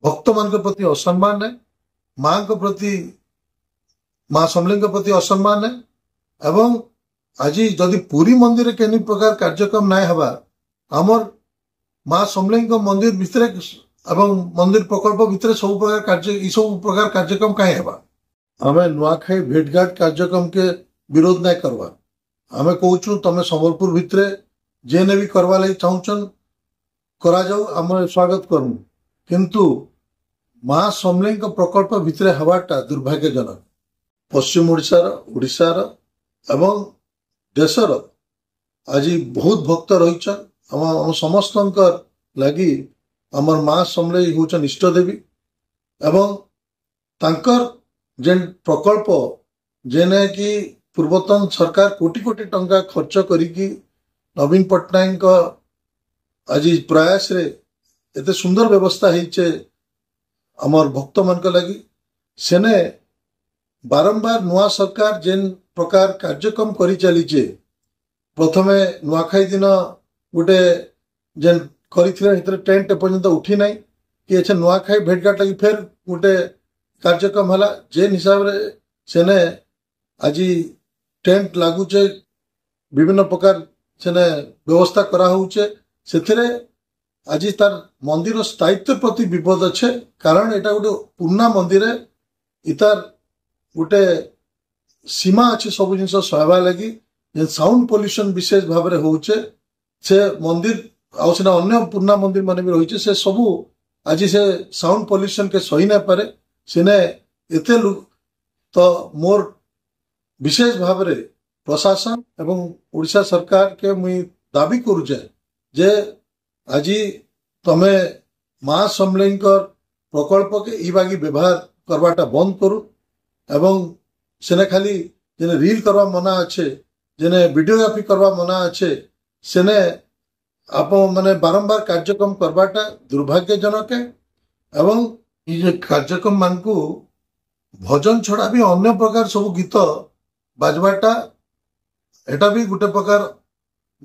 भक्त मान प्रति असम्मान है, माँ को प्रति माँ समलेई प्रति असम्मान है। एवं आज जदि पुरी मंदिर के प्रकार कार्यक्रम ना हवा आमर माँ समलेई मंदिर भितर एवं मंदिर प्रकल्प भितर सब प्रकार कार्य सब प्रकार कार्यक्रम कहीं हवा आमे नुआखाई भेटघाट कार्यक्रम के विरोध नहीं करवा। आमे कहूँ तमें संबलपुर भितर जेने भी करवा लगी चाहून करा जाऊ आम स्वागत करूँ, किंतु माँ समलेई प्रकल्प भितर हवाटा दुर्भाग्यजनक। पश्चिम ओडिशार एवं देशर आज बहुत भक्त रही आम समस्त लगी आमर माँ समलेई हूँ इष्ट देवी एवं तांकर जेन प्रकल्प जेने कि पूर्वतन सरकार कोटी कोटी टंका खर्च करिकी नवीन पट्टनायक आज प्रयास रे एते सुंदर व्यवस्था है आमर भक्त मान लगी सेने बारंबार नुआ सरकार जेन प्रकार कार्यक्रम करी चलीचे प्रथमे नुआखाई दिन गोटे जेन कर टेंट एपर्यंत उठी ना कि नुआखाई भेटघाट लगी फिर गोटे कार्यक्रम है जेन हिसाब रे सेने आज टेंट लगुचे विभिन्न प्रकार सेने व्यवस्था करा होउचे सेथिरे आज तार मंदिर स्थायित्व प्रति विपद अच्छे कारण एटा गोटे पुराना मंदिर इतार गोटे सीमा अच्छे सब जिन सहवा लगी साउंड पॉल्यूशन विशेष भाव में होउचे से मंदिर आउ सेना अन्य पुराना मंदिर माने भी रही से सबू आज से साउंड पॉल्यूशन के सही ना पारे सिने एते तो मोर विशेष भाव में प्रशासन एवं ओडिशा सरकार के मुई दाबी करुचे जे आज तमे माँ समलेई प्रकल्प के इबागी व्यवहार करवाटा बंद करू एवं सेने खाली जेने रील करवा मना अच्छे जेने वीडियोग्राफी करवा मना अच्छे सेने आप माने बारंबार कार्यक्रम करवाटा दुर्भाग्यजनक है। एवं ये कार्यक्रम मान को भजन छड़ा भी अन्य प्रकार सब गीत बाजवाटा एटा भी गोटे प्रकार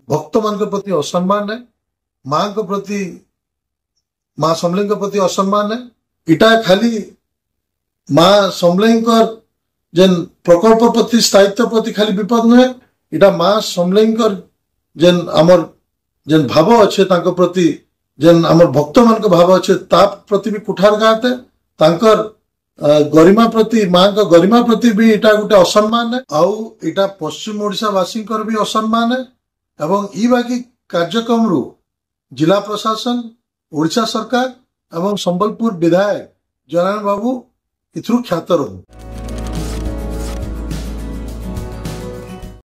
भक्त मान प्रति असम्मान है, माँ को प्रति माँ समलेई प्रति असम्मान है। इटा खाली माँ समलेई जेन प्रकल्प प्रति स्थायित्व प्रति खाली विपद नुहे इटा माँ समलेई जेन आमर जेन भाव अच्छे तांको प्रति जेन आमर भक्त मान भाव अच्छे ता प्रति भी कुठार गाते तांकर गरिमा प्रति माँ का गरिमा प्रति भी इटा गोटे असम्मान है आउ इटा पश्चिम ओडिशा वासी भी असम्मान है। एवं ई बाकी कार्यक्रम रु जिला प्रशासन ओडिशा सरकार एवं संबलपुर विधायक जनार्दन बाबू इथरु ख्यात रहू।